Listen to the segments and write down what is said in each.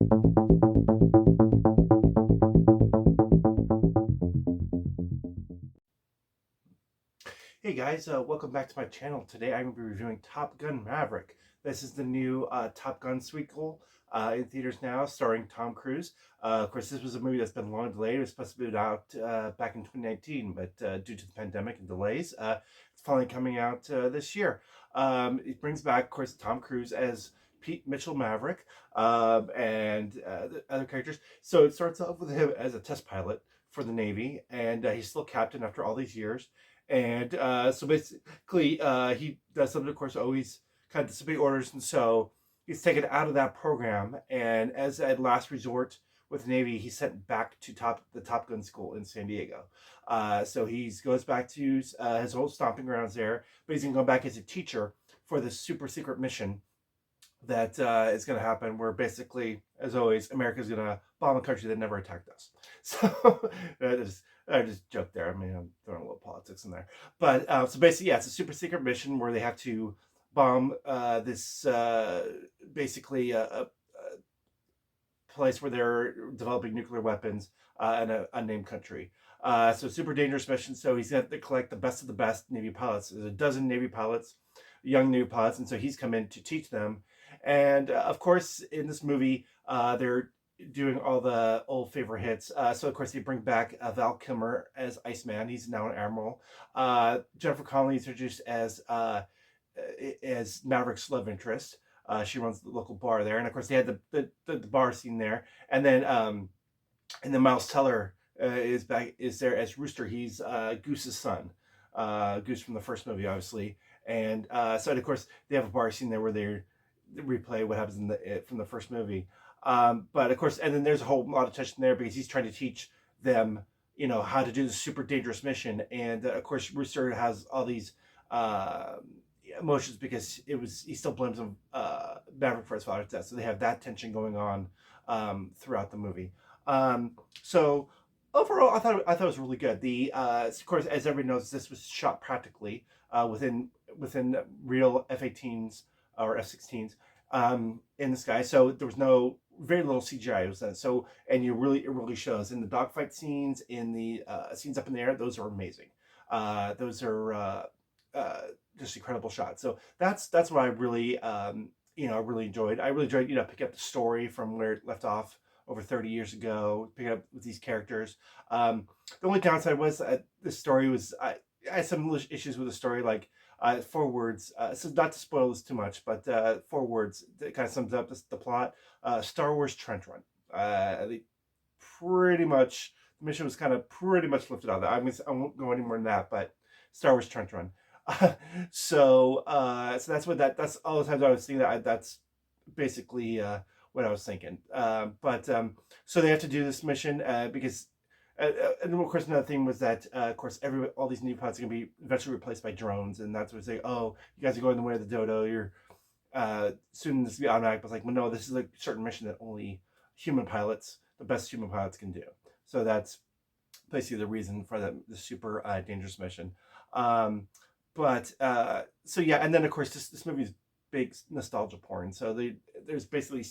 Hey guys, welcome back to my channel. Today I'm going to be reviewing Top Gun Maverick. This is the new Top Gun sequel in theaters now, starring Tom Cruise. Of course, this was a movie that's been long delayed. It was supposed to be out back in 2019, but due to the pandemic and delays, it's finally coming out this year. It brings back, of course, Tom Cruise as Pete Mitchell Maverick and the other characters. So it starts off with him as a test pilot for the Navy, and he's still captain after all these years. And so basically, he does something, of course, always kind of disobey orders. And so he's taken out of that program. And as a last resort with the Navy, he's sent back to the Top Gun school in San Diego. So he goes back to his old stomping grounds there, but he's going to go back as a teacher for this super secret mission that is going to happen, where basically, as always, America's going to bomb a country that never attacked us. So I just joked there. I mean, I'm throwing a little politics in there. But so basically, yeah, it's a super secret mission where they have to bomb this basically a place where they're developing nuclear weapons in an unnamed country. So super dangerous mission. So he's got to collect the best of the best Navy pilots. There's a dozen Navy pilots, young Navy pilots, and so he's come in to teach them. And of course, in this movie, they're doing all the old favorite hits. So of course they bring back Val Kilmer as Iceman. He's now an admiral. Jennifer Connelly is introduced as Maverick's love interest. She runs the local bar there, and of course they had the bar scene there. And then Miles Teller is there as Rooster. He's Goose's son, Goose from the first movie, obviously. And so of course they have a bar scene there where they replay what happens from the first movie. But of course, and then there's a whole lot of tension there because he's trying to teach them, how to do this super dangerous mission. And of course, Rooster has all these emotions because he still blames him, Maverick, for his father's death. So they have that tension going on throughout the movie. So overall, I thought it was really good. Of course, as everybody knows, this was shot practically within real F-18s or F-16s in the sky. So there was very little CGI. It was so, and it really shows in the dogfight scenes, in the scenes up in the air. Those are amazing. Those are just incredible shots. So that's what I really really enjoyed. I really enjoyed picking up the story from where it left off over 30 years ago, picking up with these characters. The only downside was the story was I had some issues with the story, like 4 words. So not to spoil this too much, but 4 words that kind of sums up the plot. Star Wars trench run. They pretty much, the mission was kind of pretty much lifted out of that. I won't go any more than that, but Star Wars trench run. So that's all the times I was thinking that. That's basically what I was thinking. So they have to do this mission because. And of course, another thing was that, of course, all these new pilots are going to be eventually replaced by drones, and that's what they say. Oh, you guys are going the way of the dodo. You're soon this will be automatic. But it's like, well, no, this is a certain mission that only the best human pilots, can do. So that's basically the reason for the super dangerous mission. So yeah, and then of course this movie is big nostalgia porn. So there's basically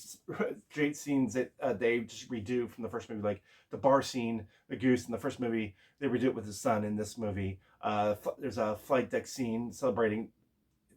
great scenes that they just redo from the first movie, like the bar scene, the Goose in the first movie. They redo it with his son in this movie. There's a flight deck scene celebrating.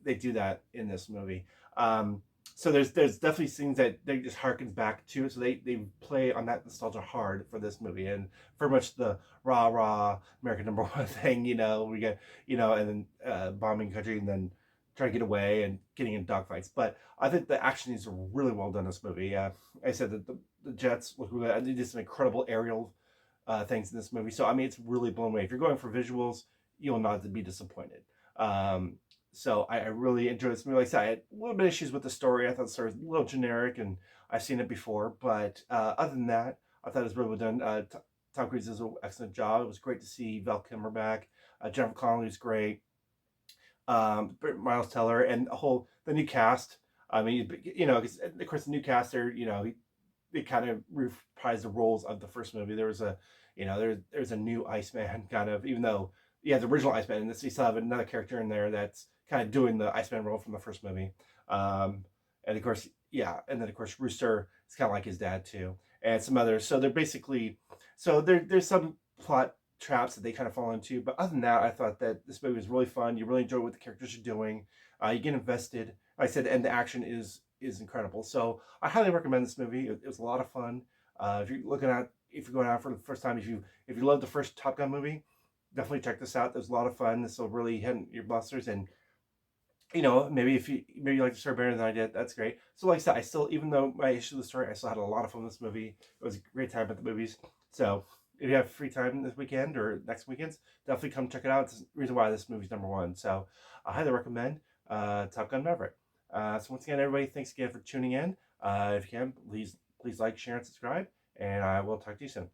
They do that in this movie. So there's definitely scenes that they just harkens back to. So they play on that nostalgia hard for this movie, and very much the rah American number one thing. We get and then bombing country, and then trying to get away and getting in dogfights. But I think the action is really well done in this movie. I said that the jets look really good. They did some incredible aerial things in this movie. So, I mean, it's really blown away. If you're going for visuals, you'll not be disappointed. So I really enjoyed this movie. Like I said, I had a little bit of issues with the story. I thought the story was a little generic, and I've seen it before. But other than that, I thought it was really well done. Tom Cruise does an excellent job. It was great to see Val Kilmer back. Jennifer Connelly was great. Miles Teller, and the new cast. I mean, because of course the new cast, they kind of reprised the roles of the first movie. There was there's a new Iceman, kind of, even though the original Iceman, and you still have another character in there that's kind of doing the Iceman role from the first movie. And of course, yeah, and then of course Rooster is kind of like his dad too, and some others. So they're basically, there's some plot traps that they kind of fall into, but other than that, I thought that this movie was really fun. You really enjoy what the characters are doing. You get invested. Like I said, and the action is incredible. So I highly recommend this movie. It was a lot of fun. If you're going out for the first time, if you love the first Top Gun movie, definitely check this out. There's a lot of fun. This will really hit your busters, and maybe if you like the story better than I did, that's great. So like I said, I still, even though my issue with the story, I still had a lot of fun with this movie. It was a great time at the movies. So if you have free time this weekend or next weekends, definitely come check it out. It's the reason why this movie's #1. So I highly recommend Top Gun Maverick. So once again, everybody, thanks again for tuning in. If you can, please like, share, and subscribe, and I will talk to you soon.